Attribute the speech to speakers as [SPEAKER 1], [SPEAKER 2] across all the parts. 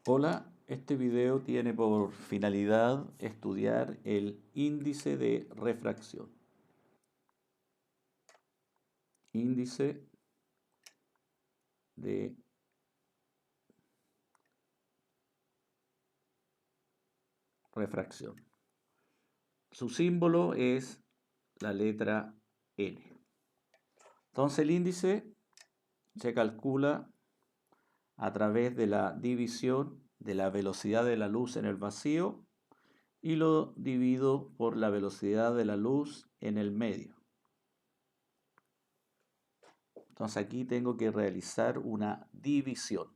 [SPEAKER 1] Hola, este video tiene por finalidad estudiar el índice de refracción. Índice de refracción. Su símbolo es la letra N. Entonces el índice se calcula a través de la división de la velocidad de la luz en el vacío y lo divido por la velocidad de la luz en el medio. Entonces aquí tengo que realizar una división.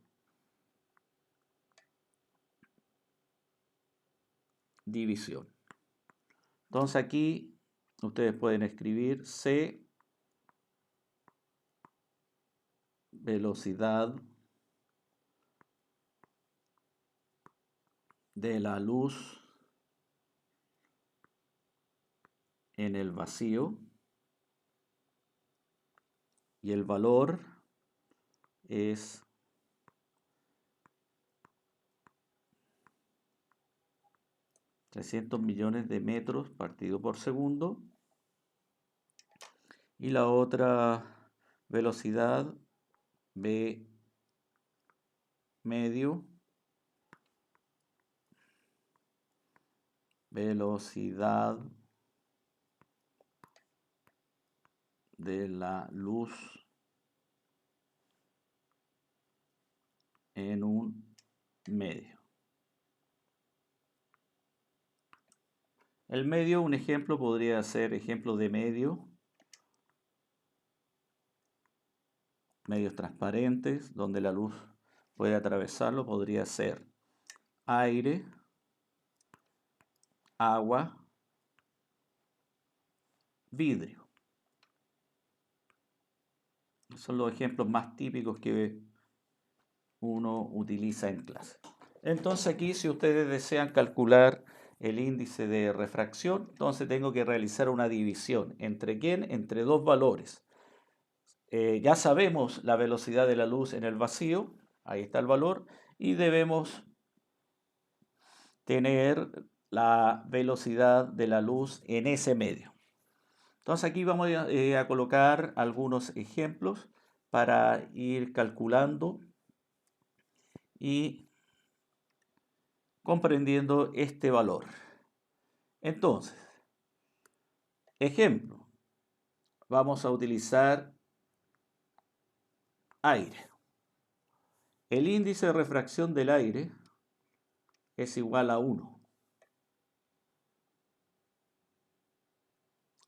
[SPEAKER 1] Entonces aquí ustedes pueden escribir C, velocidad de la luz en el vacío, y el valor es 300 millones de metros partido por segundo, y la otra velocidad V medio, velocidad de la luz en un medio. El medio, un ejemplo podría ser ejemplo de medios transparentes donde la luz puede atravesarlo, podría ser aire, agua, vidrio. Son los ejemplos más típicos que uno utiliza en clase. Entonces aquí, si ustedes desean calcular el índice de refracción, entonces tengo que realizar una división. ¿Entre quién? Entre dos valores. Ya sabemos la velocidad de la luz en el vacío, ahí está el valor, y debemos tener la velocidad de la luz en ese medio. Entonces aquí vamos a colocar algunos ejemplos para ir calculando y comprendiendo este valor. Entonces, ejemplo, vamos a utilizar aire. El índice de refracción del aire es igual a 1.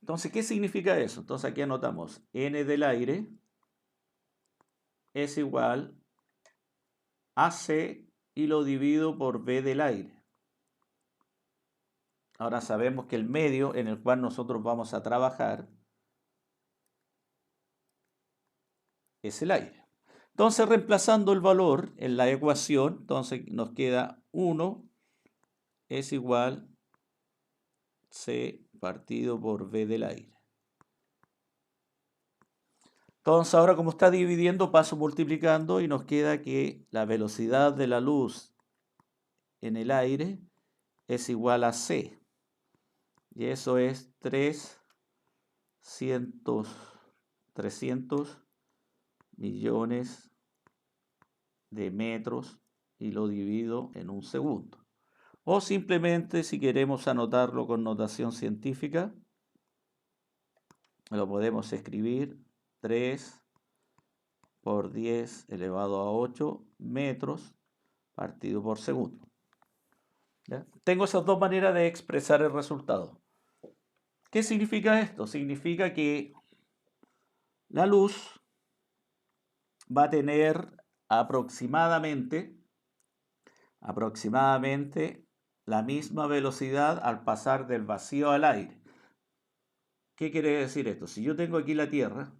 [SPEAKER 1] Entonces, ¿qué significa eso? Entonces aquí anotamos N del aire es igual a C y lo divido por V del aire. Ahora sabemos que el medio en el cual nosotros vamos a trabajar es el aire. Entonces, reemplazando el valor en la ecuación, entonces nos queda 1 es igual C partido por V del aire. Entonces, ahora como está dividiendo, paso multiplicando y nos queda que la velocidad de la luz en el aire es igual a C. Y eso es 300 millones de metros y lo divido en un segundo. O simplemente, si queremos anotarlo con notación científica, lo podemos escribir 3 por 10 elevado a 8 metros partido por segundo. ¿Ya? Tengo esas dos maneras de expresar el resultado. ¿Qué significa esto? Significa que la luz va a tener aproximadamente la misma velocidad al pasar del vacío al aire. ¿Qué quiere decir esto? Si yo tengo aquí la Tierra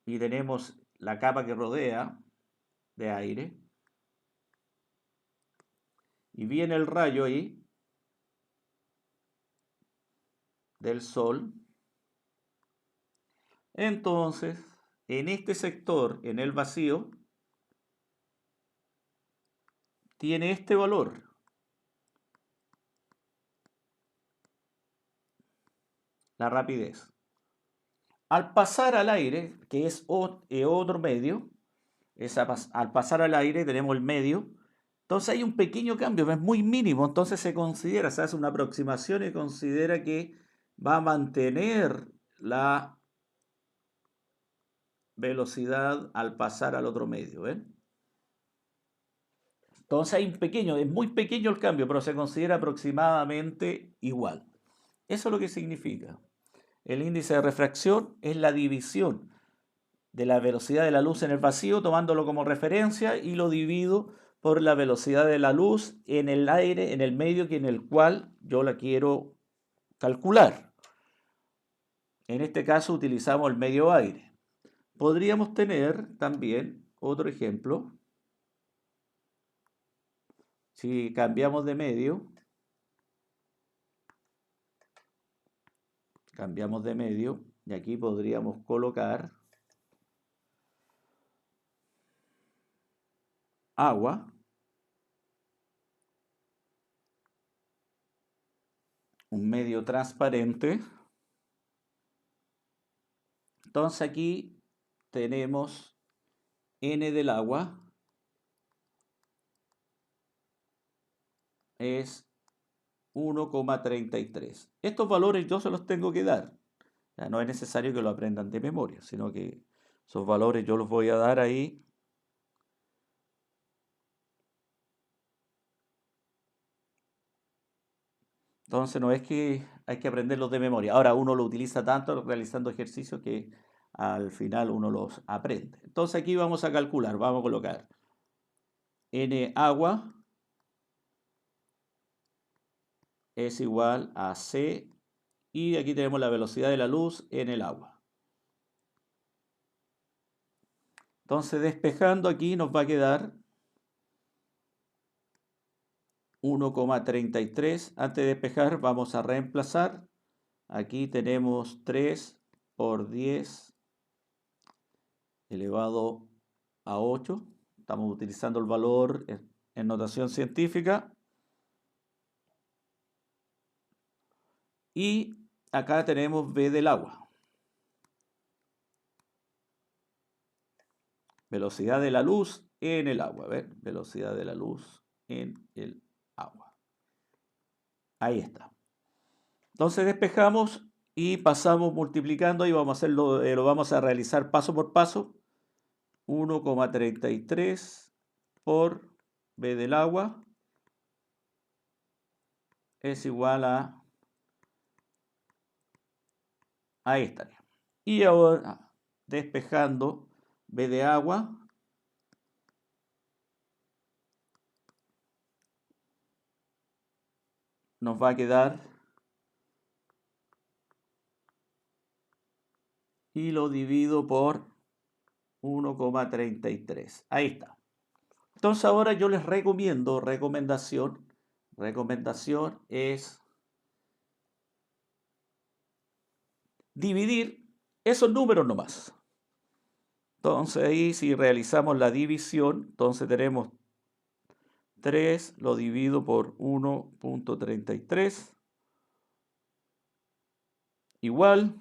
[SPEAKER 1] y tenemos la capa que rodea de aire y viene el rayo ahí del Sol, entonces en este sector, en el vacío, tiene este valor. La rapidez. Al pasar al aire, que es otro medio, al pasar al aire tenemos el medio, entonces hay un pequeño cambio, es muy mínimo, entonces se hace una aproximación y considera que va a mantener la velocidad al pasar al otro medio, ¿ven? Entonces es muy pequeño el cambio, pero se considera aproximadamente igual. Eso es lo que significa. El índice de refracción es la división de la velocidad de la luz en el vacío, tomándolo como referencia, y lo divido por la velocidad de la luz en el aire, en el medio en el cual yo la quiero calcular. En este caso utilizamos el medio aire. Podríamos tener también otro ejemplo. Si cambiamos de medio, y aquí podríamos colocar agua, un medio transparente. Entonces aquí tenemos N del agua es 1,33. Estos valores yo se los tengo que dar. Ya no es necesario que lo aprendan de memoria, sino que esos valores yo los voy a dar ahí. Entonces no es que hay que aprenderlos de memoria. Ahora uno lo utiliza tanto realizando ejercicios que al final uno los aprende. Entonces aquí vamos a calcular, vamos a colocar N agua es igual a C, y aquí tenemos la velocidad de la luz en el agua. Entonces despejando aquí nos va a quedar 1,33. Antes de despejar vamos a reemplazar. Aquí tenemos 3 por 10 elevado a 8. Estamos utilizando el valor en notación científica. Y acá tenemos V del agua. Velocidad de la luz en el agua. ¿Ven? Velocidad de la luz en el agua. Ahí está. Entonces despejamos y pasamos multiplicando y vamos a hacerlo, lo vamos a realizar paso por paso. 1,33 por V del agua es igual a... Ahí estaría. Y ahora despejando V de agua nos va a quedar, y lo divido por 1,33. Ahí está. Entonces ahora yo les recomiendo, recomendación es dividir esos números nomás. Entonces ahí si realizamos la división, entonces tenemos 3 lo divido por 1,33 igual.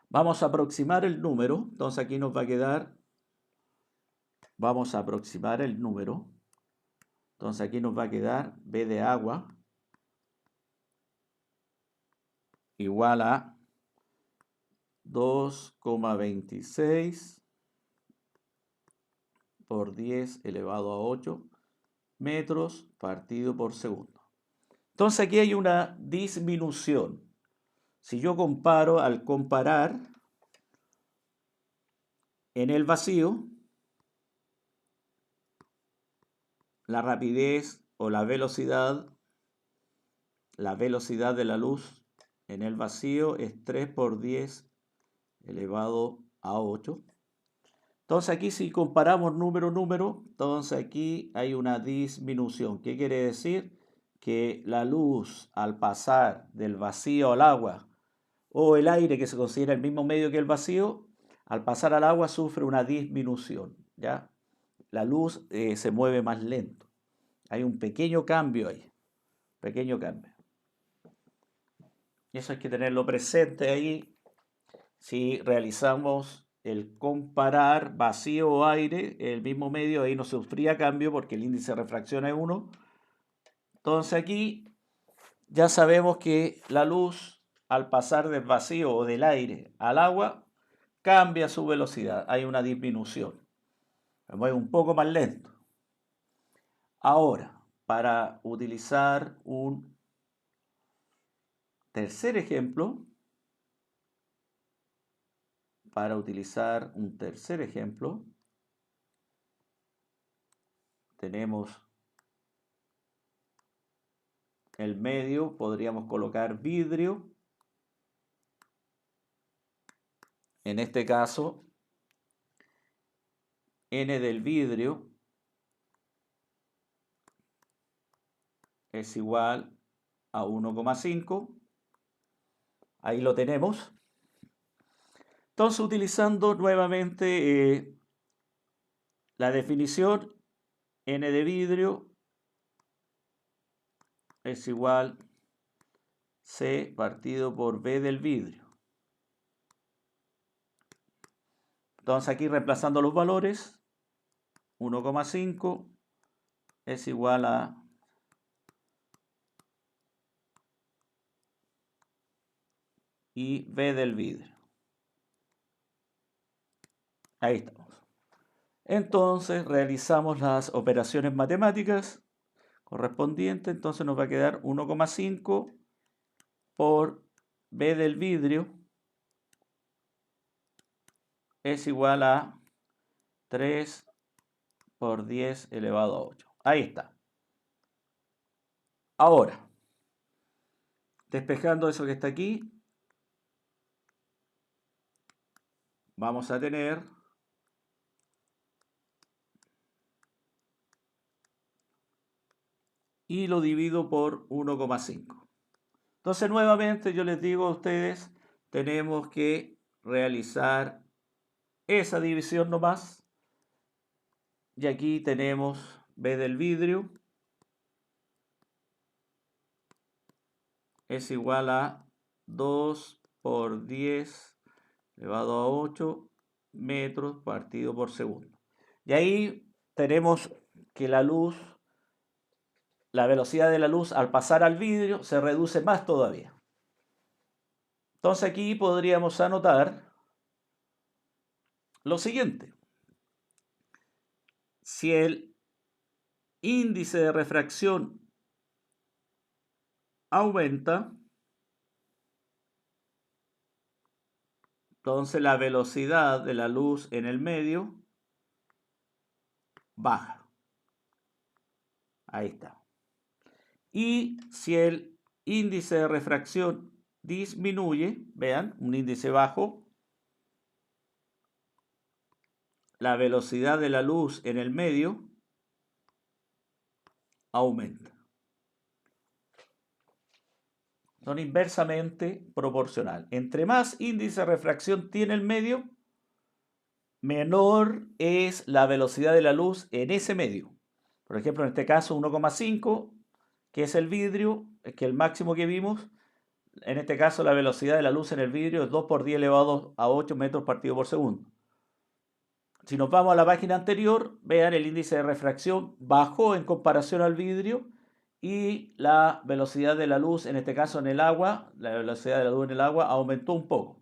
[SPEAKER 1] Vamos a aproximar el número, entonces aquí nos va a quedar, vamos a aproximar el número, entonces aquí nos va a quedar V de agua igual a 2,26 por 10 elevado a 8 metros partido por segundo. Entonces aquí hay una disminución. Si yo comparo, al comparar en el vacío, la rapidez o la velocidad de la luz en el vacío es 3 por 10 elevado a 8. Entonces aquí si comparamos número, entonces aquí hay una disminución. ¿Qué quiere decir? Que la luz al pasar del vacío al agua, o el aire que se considera el mismo medio que el vacío, al pasar al agua sufre una disminución, ¿ya? La luz se mueve más lento. Hay un pequeño cambio ahí, pequeño cambio. Y eso hay que tenerlo presente ahí si realizamos el comparar vacío o aire, el mismo medio, ahí no sufría cambio porque el índice de refracción es 1. Entonces aquí ya sabemos que la luz al pasar del vacío o del aire al agua cambia su velocidad, hay una disminución, se mueve un poco más lento. Ahora, para utilizar un tercer ejemplo, tenemos el medio, podríamos colocar vidrio. En este caso, N del vidrio es igual a 1,5. Ahí lo tenemos. Entonces, utilizando nuevamente la definición, N de vidrio es igual C partido por B del vidrio. Entonces aquí reemplazando los valores, 1,5 es igual a y B del vidrio. Ahí estamos. Entonces realizamos las operaciones matemáticas correspondientes. Entonces nos va a quedar 1,5 por B del vidrio es igual a 3 por 10 elevado a 8. Ahí está. Ahora, despejando eso que está aquí, vamos a tener y lo divido por 1,5. Entonces nuevamente yo les digo a ustedes, tenemos que realizar esa división nomás. Y aquí tenemos B del vidrio es igual a 2 por 10 elevado a 8 metros partido por segundo. Y ahí tenemos que la velocidad de la luz al pasar al vidrio se reduce más todavía. Entonces aquí podríamos anotar lo siguiente. Si el índice de refracción aumenta, entonces la velocidad de la luz en el medio baja. Ahí está. Y si el índice de refracción disminuye, vean, un índice bajo, la velocidad de la luz en el medio aumenta. Son inversamente proporcional. Entre más índice de refracción tiene el medio, menor es la velocidad de la luz en ese medio. Por ejemplo, en este caso 1,5, que es el vidrio, que el máximo que vimos. En este caso la velocidad de la luz en el vidrio es 2 por 10 elevado a 8 metros partido por segundo. Si nos vamos a la página anterior, vean el índice de refracción bajó en comparación al vidrio y la velocidad de la luz, en este caso en el agua, la velocidad de la luz en el agua aumentó un poco.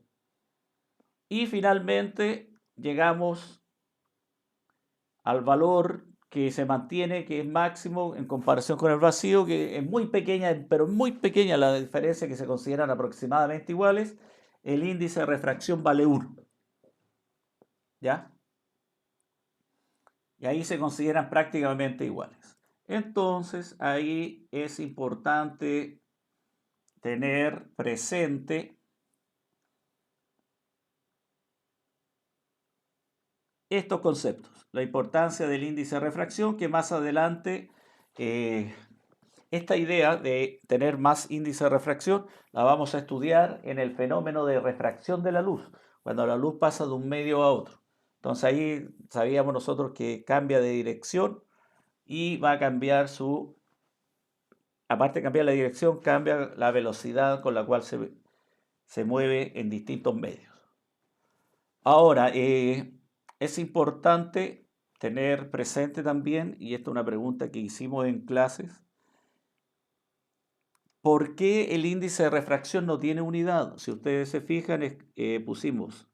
[SPEAKER 1] Y finalmente llegamos al valor que se mantiene, que es máximo en comparación con el vacío, que es muy pequeña, pero muy pequeña la diferencia, que se consideran aproximadamente iguales. El índice de refracción vale 1. ¿Ya? Y ahí se consideran prácticamente iguales. Entonces, ahí es importante tener presente estos conceptos. La importancia del índice de refracción, que más adelante esta idea de tener más índice de refracción la vamos a estudiar en el fenómeno de refracción de la luz, cuando la luz pasa de un medio a otro. Entonces ahí sabíamos nosotros que cambia de dirección y va a cambiar aparte de cambiar la dirección, cambia la velocidad con la cual se mueve en distintos medios. Ahora, es importante tener presente también, y esta es una pregunta que hicimos en clases, ¿por qué el índice de refracción no tiene unidad? Si ustedes se fijan, pusimos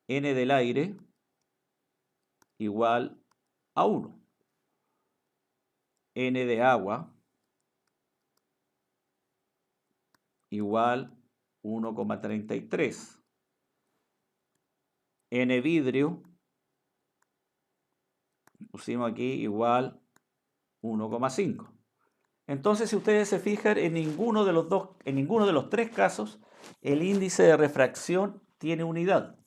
[SPEAKER 1] n del aire igual a 1, n de agua igual 1,33, n vidrio pusimos aquí igual 1,5. Entonces, si ustedes se fijan, en ninguno de los tres casos, el índice de refracción tiene unidad.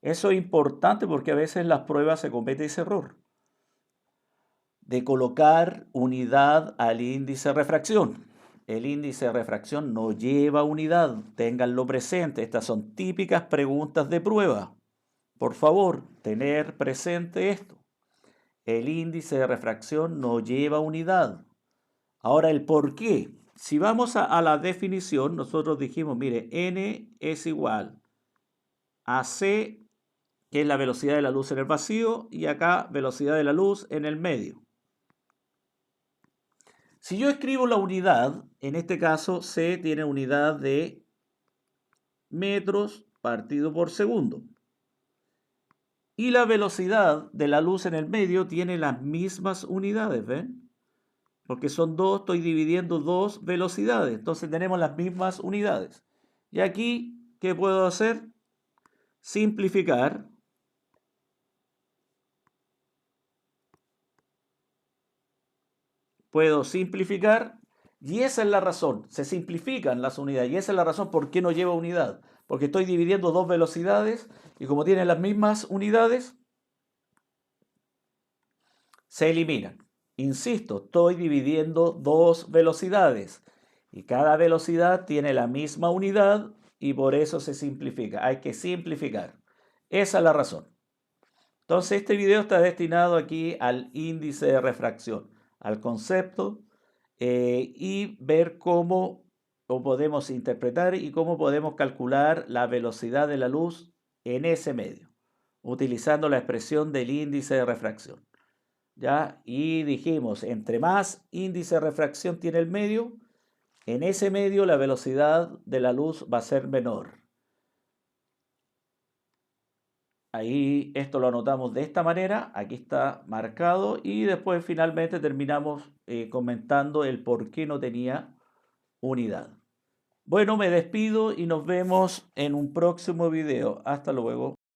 [SPEAKER 1] Eso es importante porque a veces en las pruebas se comete ese error de colocar unidad al índice de refracción. El índice de refracción no lleva unidad, ténganlo presente. Estas son típicas preguntas de prueba. Por favor, tener presente esto. El índice de refracción no lleva unidad. Ahora, el por qué. Si vamos a la definición, nosotros dijimos, mire, n es igual a c, que es la velocidad de la luz en el vacío, y acá velocidad de la luz en el medio. Si yo escribo la unidad, en este caso c tiene unidad de metros partido por segundo. Y la velocidad de la luz en el medio tiene las mismas unidades, ¿ven? Porque son dos, estoy dividiendo dos velocidades, entonces tenemos las mismas unidades. Y aquí, ¿qué puedo hacer? Simplificar. Puedo simplificar y esa es la razón. Se simplifican las unidades y esa es la razón por qué no lleva unidad. Porque estoy dividiendo dos velocidades y como tienen las mismas unidades, se eliminan. Insisto, estoy dividiendo dos velocidades y cada velocidad tiene la misma unidad y por eso se simplifica. Hay que simplificar. Esa es la razón. Entonces este video está destinado aquí al índice de refracción, al concepto y ver cómo lo podemos interpretar y cómo podemos calcular la velocidad de la luz en ese medio, utilizando la expresión del índice de refracción. ¿Ya? Y dijimos, entre más índice de refracción tiene el medio, en ese medio la velocidad de la luz va a ser menor. Ahí esto lo anotamos de esta manera, aquí está marcado y después finalmente terminamos comentando el por qué no tenía unidad. Bueno, me despido y nos vemos en un próximo video. Hasta luego.